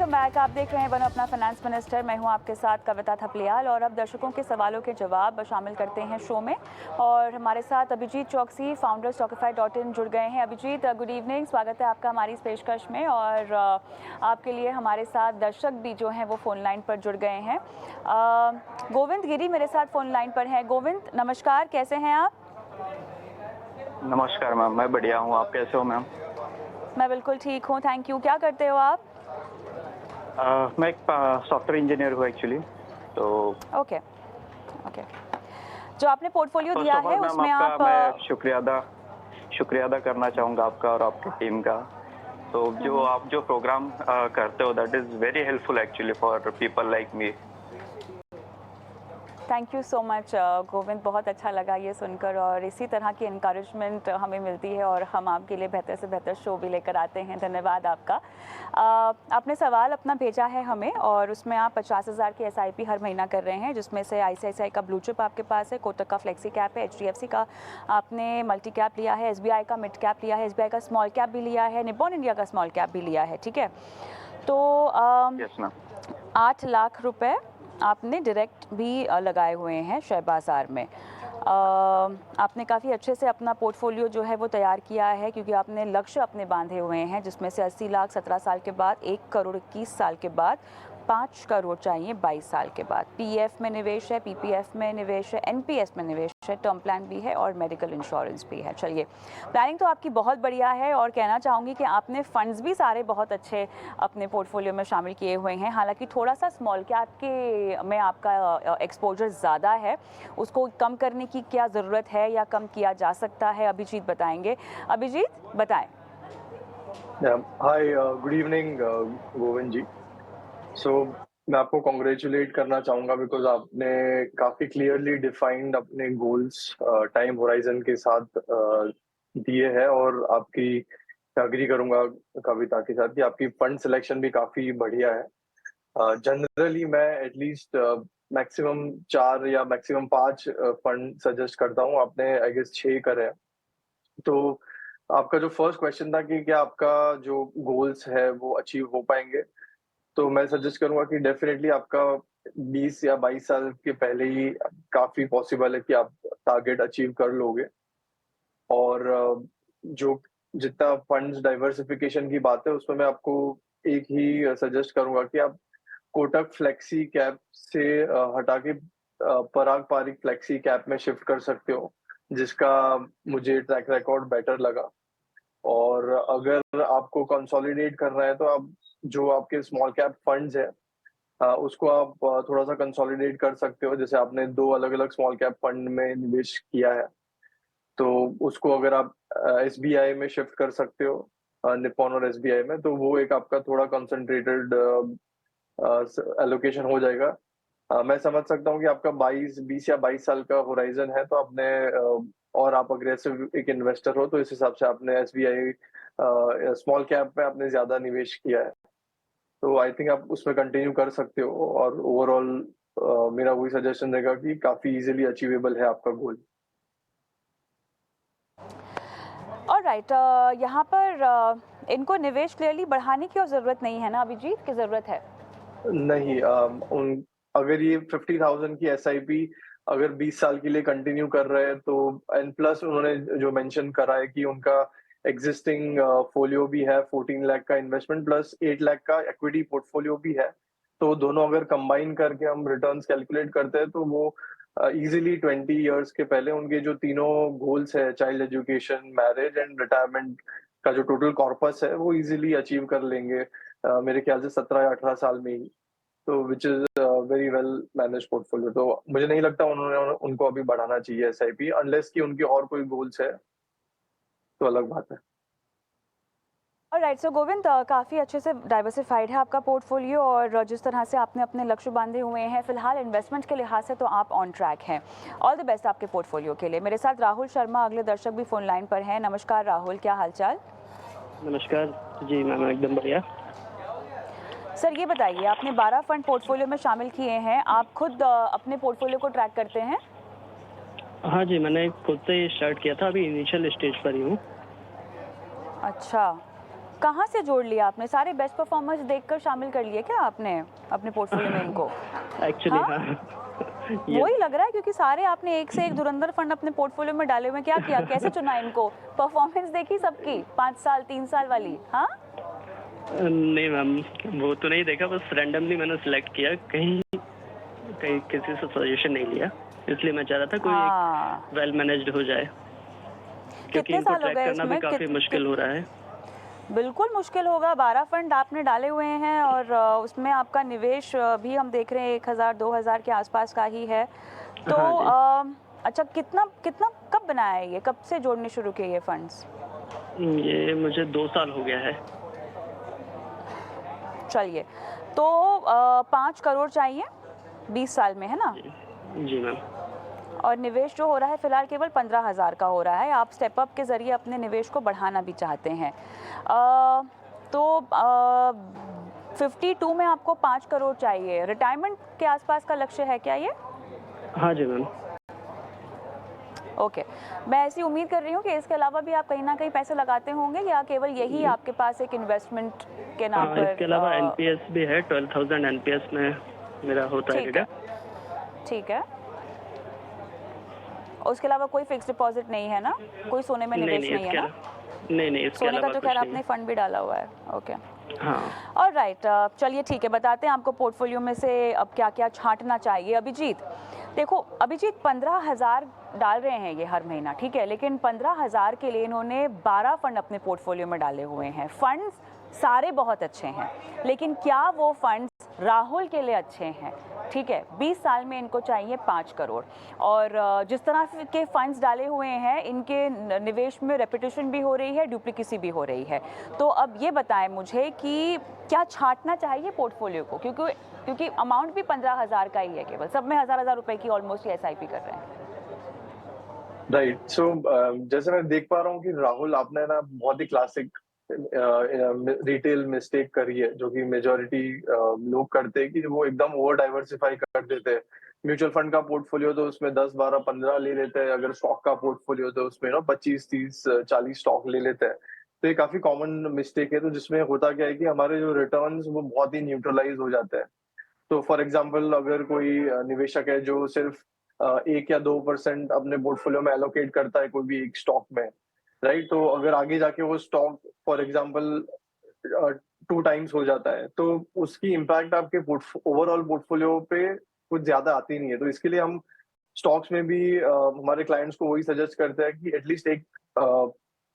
Welcome back. आप देख रहे हैं बनो अपना फाइनेंस मिनिस्टर। मैं हूं आपके साथ कविता थपलियाल और अब दर्शकों के सवालों के जवाब शामिल करते हैं शो में। और हमारे साथ अभिजीत चौकसी, फाउंडर Stockify.in जुड़ गए हैं। अभिजीत, गुड इवनिंग, स्वागत है आपका हमारी इस पेशकश में। और आपके लिए हमारे साथ दर्शक भी जो हैं वो फ़ोन लाइन पर जुड़ गए हैं। गोविंद गिरी मेरे साथ फ़ोन लाइन पर हैं। गोविंद नमस्कार, कैसे हैं आप? नमस्कार मैम, मैं बढ़िया हूँ। आप कैसे हो मैम? मैं बिल्कुल ठीक हूँ, थैंक यू। क्या करते हो आप? मैं एक सॉफ्टवेयर इंजीनियर हूँ एक्चुअली। तो ओके। जो आपने पोर्टफोलियो फर्स्ट दिया ऑफ है ऑल मैम, उसमें आपका आप मैं शुक्रिया अदा करना चाहूँगा आपका और आपकी टीम का। तो जो आप जो प्रोग्राम करते हो that is very helpful actually for people like me. Thank you so much Govind, बहुत अच्छा लगा ये सुनकर और इसी तरह की इनकरेजमेंट हमें मिलती है और हम आपके लिए बेहतर से बेहतर शो भी लेकर आते हैं। धन्यवाद आपका। आपने सवाल अपना भेजा है हमें और उसमें आप 50,000 की SIP हर महीना कर रहे हैं, जिसमें से ICICI का ब्लू चिप आपके पास है, कोटक का फ्लेक्सी कैप है, HDFC का आपने मल्टी कैप लिया है, SBI का मिड कैप लिया है, SBI का स्मॉल कैप भी लिया है, निप्पॉन इंडिया का स्मॉल कैप भी लिया है। ठीक है, तो 8 लाख रुपए आपने डायरेक्ट भी लगाए हुए हैं शेयर बाज़ार में। आपने काफ़ी अच्छे से अपना पोर्टफोलियो जो है वो तैयार किया है, क्योंकि आपने लक्ष्य अपने बांधे हुए हैं, जिसमें से 80 लाख 17 साल के बाद, 1 करोड़ 21 साल के बाद, 5 करोड़ चाहिए 22 साल के बाद। PF में निवेश है, PPF में निवेश है, NPS में निवेश है, टर्म प्लान भी है और मेडिकल इंश्योरेंस भी है। चलिए, प्लानिंग तो आपकी बहुत बढ़िया है और कहना चाहूँगी कि आपने फंड्स भी सारे बहुत अच्छे अपने पोर्टफोलियो में शामिल किए हुए हैं। हालांकि थोड़ा सा स्मॉल कैप के में आपका एक्सपोजर ज़्यादा है, उसको कम करने की क्या ज़रूरत है या कम किया जा सकता है, अभिजीत बताएंगे। अभिजीत बताएं। हाय, गुड इवनिंग गोविंद जी। मैं आपको कॉन्ग्रेचुलेट करना चाहूँगा बिकॉज आपने काफ़ी क्लियरली डिफाइंड अपने गोल्स टाइम होराइजन के साथ दिए हैं और आपकी एग्री करूँगा कविता के साथ कि आपकी फंड सिलेक्शन भी काफ़ी बढ़िया है। जनरली मैं एटलीस्ट मैक्सिमम 4 या मैक्सिमम 5 फंड सजेस्ट करता हूँ। आपने आई गेस 6 करे हैं। तो आपका जो फर्स्ट क्वेश्चन था कि क्या आपका जो गोल्स है वो अचीव हो पाएंगे, तो मैं सजेस्ट करूंगा कि डेफिनेटली आपका 20 या 22 साल के पहले ही काफी पॉसिबल है कि आप टारगेट अचीव कर लोगे। और जो जितना फंड्स डाइवर्सिफिकेशन की बात है उसमें मैं आपको एक ही सजेस्ट करूंगा कि आप कोटक फ्लेक्सी कैप से हटा के पराग पारिक फ्लेक्सी कैप में शिफ्ट कर सकते हो, जिसका मुझे ट्रैक रिकॉर्ड बेटर लगा। और अगर आपको कंसोलिडेट करना है तो आप जो आपके स्मॉल कैप फंड्स है उसको आप थोड़ा सा कंसोलिडेट कर सकते हो। जैसे आपने 2 अलग अलग स्मॉल कैप फंड में निवेश किया है, तो उसको अगर आप SBI में शिफ्ट कर सकते हो, निप्पॉन और SBI में, तो वो एक आपका थोड़ा कंसंट्रेटेड एलोकेशन हो जाएगा। मैं समझ सकता हूँ कि आपका 20 या 22 साल का होराइजन है, तो आपने और आप अग्रेसिव एक इन्वेस्टर हो, तो इस हिसाब से आपने SBI स्मॉल कैप में आपने ज्यादा निवेश किया है। तो आई थिंक आप उसमें कंटिन्यू कर सकते हो और ओवरऑल मेरा वही सजेशन रहेगा कि काफी इजीली अचीवेबल है आपका गोल। ऑलराइट, यहाँ पर इनको निवेश क्लियरली बढ़ाने की और ज़रूरत नहीं है ना अभिजीत, की ज़रूरत है? नहीं, अगर ये 50,000 की SIP अगर 20 साल के लिए कंटिन्यू कर रहे हैं, तो एंड प्लस उन्होंने जो मेंशन करा है कि उनका एग्जिस्टिंग फोलियो भी है 14 लाख का इन्वेस्टमेंट प्लस 8 लाख का इक्विटी पोर्टफोलियो भी है, तो दोनों अगर कंबाइन करके हम रिटर्न्स कैलकुलेट करते हैं तो वो इजीली 20 इयर्स के पहले उनके जो तीनों गोल्स है, child education, marriage and retirement का जो टोटल कॉर्पस है, वो इजीली अचीव कर लेंगे मेरे ख्याल से 17 या 18 साल में ही। तो which is very well manage portfolio. तो मुझे नहीं लगता उन्होंने उनको अभी बढ़ाना चाहिए SIP, अनलेस कि उनके और कोई गोल्स है तो अलग बात है। ऑलराइट, सो गोविंद, काफ़ी अच्छे से डाइवर्सिफाइड है आपका पोर्टफोलियो और जिस तरह से आपने अपने लक्ष्य बांधे हुए हैं फिलहाल इन्वेस्टमेंट के लिहाज से तो आप ऑन ट्रैक हैं। ऑल द बेस्ट आपके पोर्टफोलियो के लिए। मेरे साथ राहुल शर्मा अगले दर्शक भी फ़ोन लाइन पर हैं। नमस्कार राहुल, क्या हालचाल? नमस्कार जी मैम, एकदम बढ़िया। सर ये बताइए, आपने 12 फंड पोर्टफोलियो में शामिल किए हैं, आप खुद अपने पोर्टफोलियो को ट्रैक करते हैं? हाँ जी, मैंने खुद से स्टार्ट किया था, अभी इनिशियल स्टेज पर ही हूँ। अच्छा, कहाँ से जोड़ लिया आपने? सारे बेस्ट परफॉर्मर्स देखकर शामिल कर लिए क्या आपने अपने पोर्टफोलियो में इनको? एक्चुअली हाँ? हाँ वही लग रहा है, क्योंकि सारे आपने एक से एक धुरंधर फंड अपने पोर्टफोलियो में डाले हुए हैं। क्या किया, कैसे चुना इनको? परफॉर्मेंस देखी सबकी 5 साल 3 साल वाली? हाँ, नहीं मैम, वो तो नहीं देखा, बस रैंडमली मैंने सिलेक्ट किया, कहीं कहीं किसी से सजेशन नहीं लिया, इसलिए मैं चाह रहा था कोई हाँ। वेल मैनेज्ड हो जाए, क्योंकि कितने इनको साल हो ट्रैक गए करना भी इसमें? काफ़ी मुश्किल हो रहा है। बिल्कुल मुश्किल होगा। 12 फंड आपने डाले हुए हैं और उसमें आपका निवेश भी हम देख रहे हैं 1000-2000 के आसपास का ही है। तो हाँ जी। अच्छा, कितना कितना कब बनाया है ये? कब से जोड़ने शुरू किए ये फंड्स? ये मुझे 2 साल हो गया है। चलिए, तो 5 करोड़ चाहिए 20 साल में, है ना? जी मैम। और निवेश जो हो रहा है फिलहाल केवल 15,000 का हो रहा है। आप स्टेप अप के ज़रिए अपने निवेश को बढ़ाना भी चाहते हैं। तो 52 में आपको 5 करोड़ चाहिए। रिटायरमेंट के आसपास का लक्ष्य है क्या ये? हाँ जी मैम। ओके, मैं ऐसी उम्मीद कर रही हूँ कि इसके अलावा भी आप कहीं ना कहीं पैसे लगाते होंगे, या केवल यही आपके पास एक इन्वेस्टमेंट के नाम पर? इसके अलावा एनपीएस भी है, 12,000 एनपीएस में मेरा होता है। ठीक है, ठीक है। उसके अलावा कोई फिक्स डिपॉजिट नहीं है ना? कोई सोने में निवेश नहीं है ना? नहीं, इसके सोने का अलावा तो कुछ खैर नहीं आपने है। फंड भी डाला हुआ है। ओके, हाँ और राइट, चलिए ठीक है, बताते हैं आपको पोर्टफोलियो में से अब क्या क्या छांटना चाहिए। अभिजीत, देखो अभिजीत, 15,000 डाल रहे हैं ये हर महीना, ठीक है, लेकिन 15,000 के लिए इन्होंने 12 फंड अपने पोर्टफोलियो में डाले हुए हैं। फंड्स सारे बहुत अच्छे हैं, लेकिन क्या वो फंड्स राहुल के लिए अच्छे हैं? ठीक है, 20 साल में इनको चाहिए 5 करोड़, और जिस तरह के फंड्स डाले हुए हैं इनके निवेश में रेपिटेशन भी हो रही है, डुप्लीकेसी भी हो रही है। तो अब ये बताएं मुझे कि क्या छांटना चाहिए पोर्टफोलियो को, क्योंकि अमाउंट भी 15,000 का ही है केवल, सब में 1,000 रुपए की ऑलमोस्ट एसआईपी कर रहे हैं। राइट। सो जैसे मैं देख पा रहा हूँ कि राहुल, आपने ना बहुत ही क्लासिक रिटेल मिस्टेक करी है, जो कि मेजोरिटी लोग करते हैं, कि वो एकदम ओवर डाइवर्सिफाई कर देते हैं। म्यूचुअल फंड का पोर्टफोलियो तो उसमें 10, 12, 15 ले लेते हैं, अगर स्टॉक का पोर्टफोलियो तो उसमें 25, 30, 40 स्टॉक ले लेते हैं। तो ये काफी कॉमन मिस्टेक है। तो जिसमें होता क्या है कि हमारे जो रिटर्न्स वो बहुत ही न्यूट्रलाइज हो जाते हैं। तो फॉर एग्जाम्पल, अगर कोई निवेशक है जो सिर्फ 1 या 2% अपने पोर्टफोलियो में एलोकेट करता है कोई भी एक स्टॉक में, राइट, तो अगर आगे जाके वो स्टॉक फॉर एग्जाम्पल 2 टाइम्स हो जाता है, तो उसकी इम्पैक्ट आपके ओवरऑल पोर्टफोलियो पे कुछ ज्यादा आती नहीं है। तो इसके लिए हम स्टॉक्स में भी हमारे क्लाइंट्स को वही सजेस्ट करते हैं कि एटलीस्ट एक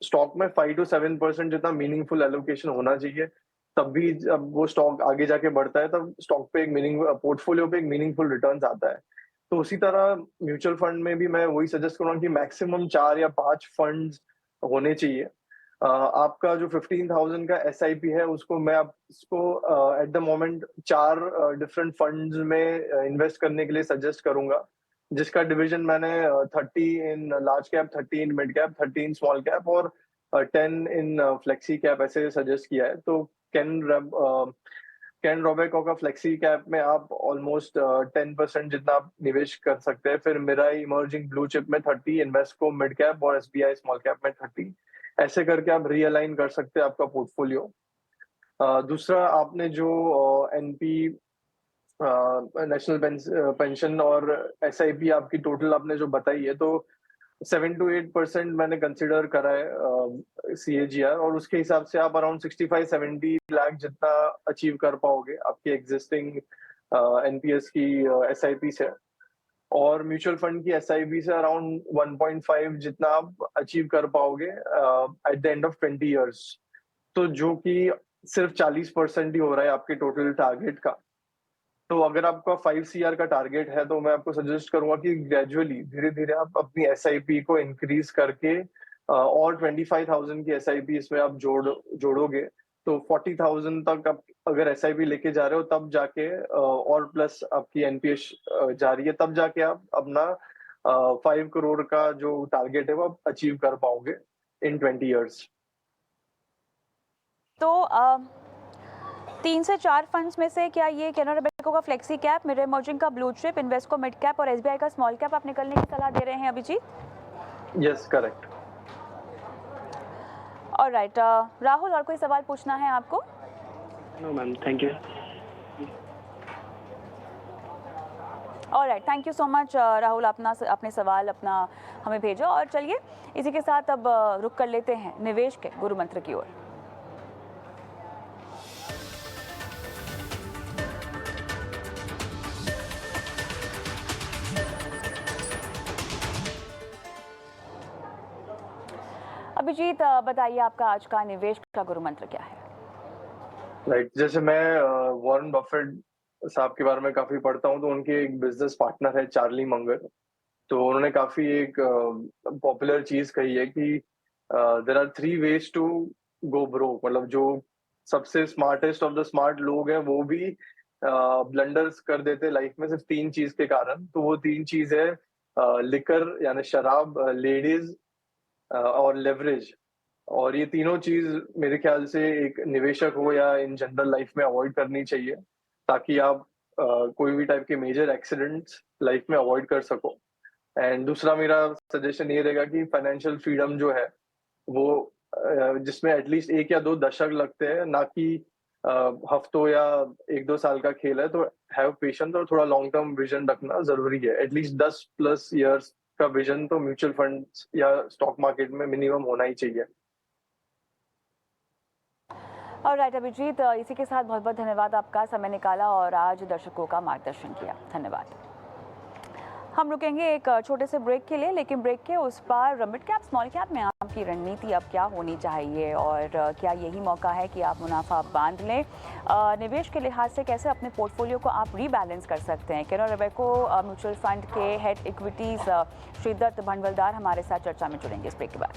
स्टॉक में 5 to 7% जितना मीनिंगफुल एलोकेशन होना चाहिए। तब भी जब वो स्टॉक आगे जाके बढ़ता है, तब स्टॉक पे एक पोर्टफोलियो पे एक मीनिंगफुल रिटर्न्स आता है। तो उसी तरह म्यूचुअल फंड में भी मैं वही सजेस्ट करूंगा कि मैक्सिमम 4 या 5 फंड्स होने चाहिए। आपका जो 15,000 का एसआईपी है, उसको मैं आपको at the moment 4 different funds में इन्वेस्ट करने के लिए सजेस्ट करूंगा, जिसका डिवीजन मैंने 30 in large cap, 30 in mid cap, 30 in small cap और 10 इन फ्लेक्सी कैप ऐसे सजेस्ट किया है। तो कैन रोबेको का फ्लेक्सी कैप में आप ऑलमोस्ट 10% जितना आप निवेश कर सकते हैं। फिर मिराई इमर्जिंग ब्लू चिप में 30, इन्वेस्को मिड कैप और एसबीआई स्मॉल कैप में 30, ऐसे करके आप रीअलाइन कर सकते हैं आपका पोर्टफोलियो। दूसरा, आपने जो एनपी नेशनल पेंशन और एसआईपी आपकी टोटल आपने जो बताई है, तो 7 to 8% मैंने कंसिडर करा है सीएजीआर, और उसके हिसाब से आप अराउंड 65-70 लाख जितना अचीव कर पाओगे आपकी एग्जिस्टिंग एनपीएस की एसआईपी से, और म्यूचुअल फंड की एसआईपी से अराउंड 1.5 जितना आप अचीव कर पाओगे at the end of 20 years. तो जो कि सिर्फ 40% ही हो रहा है आपके टोटल टारगेट का। तो अगर आपका 5 CR का टारगेट है, तो मैं आपको सजेस्ट करूंगा कि ग्रेजुअली, धीरे धीरे आप अपनी एसआईपी को इंक्रीज करके और 25,000 की एसआईपी इसमें आप जोड़ोगे, तो 40,000 तक आप अगर एसआईपी लेके जा रहे हो, तब जाके और प्लस आपकी एनपीएस जा रही है, तब जाके आप अपना 5 करोड़ का जो टारगेट है वो आप अचीव कर पाओगे इन 20 ईयर्स। तो 3 से 4 फंड्स में से क्या ये कैनरा बैंक का फ्लेक्सी कैप, मिरर इमर्जिंग का blue chip, Invesco mid cap और एसबीआई का स्मॉल कैप आप निकलने की सलाह दे रहे हैं Abhijeet? Yes, correct. Alright, Rahul और कोई सवाल पूछना है आपको? No ma'am, thank you. Alright, thank you so much Rahul, अपने सवाल हमें भेजा। और चलिए इसी के साथ अब रुक कर लेते हैं निवेश के गुरु मंत्र की ओर। अभिजीत, बताइए आपका आज का निवेश का गुरु मंत्र क्या है? राइट, जैसे मैं वॉरेन बफेट साहब के बारे में काफी पढ़ता हूँ, तो उनके एक बिजनेस पार्टनर है चार्ली मंगर। तो उन्होंने काफी एक पॉपुलर चीज कही है कि there are 3 ways to go broke. मतलब जो सबसे स्मार्टेस्ट ऑफ द स्मार्ट लोग हैं वो भी ब्लंडर्स कर देते लाइफ में सिर्फ 3 चीज के कारण। तो वो 3 चीज है लिकर यानी शराब, लेडीज और लेवरेज। और ये तीनों चीज मेरे ख्याल से एक निवेशक हो या इन जनरल लाइफ में अवॉइड करनी चाहिए, ताकि आप कोई भी टाइप के मेजर एक्सीडेंट्स लाइफ में अवॉइड कर सको। एंड दूसरा मेरा सजेशन ये रहेगा कि फाइनेंशियल फ्रीडम जो है वो जिसमें एटलीस्ट 1 या 2 दशक लगते हैं, ना कि हफ्तों या 1-2 साल का खेल है। तो हैव पेशेंस और थोड़ा लॉन्ग टर्म विजन रखना जरूरी है। एटलीस्ट 10+ ईयर्स का विजन तो म्यूचुअल फंड्स या स्टॉक मार्केट में मिनिमम होना ही चाहिए। ऑलराइट अभिजीत, इसी के साथ बहुत बहुत धन्यवाद आपका, समय निकाला और आज दर्शकों का मार्गदर्शन किया। धन्यवाद। हम रुकेंगे एक छोटे से ब्रेक के लिए, लेकिन ब्रेक के उस पार मिड कैप स्मॉल कैप में आपकी रणनीति अब क्या होनी चाहिए और क्या यही मौका है कि आप मुनाफा बांध लें? निवेश के लिहाज से कैसे अपने पोर्टफोलियो को आप रीबैलेंस कर सकते हैं? कैनरा रोबेको म्यूचुअल फंड के हेड इक्विटीज़ श्रीदत्त भंडवलदार हमारे साथ चर्चा में जुड़ेंगे इस ब्रेक के बाद।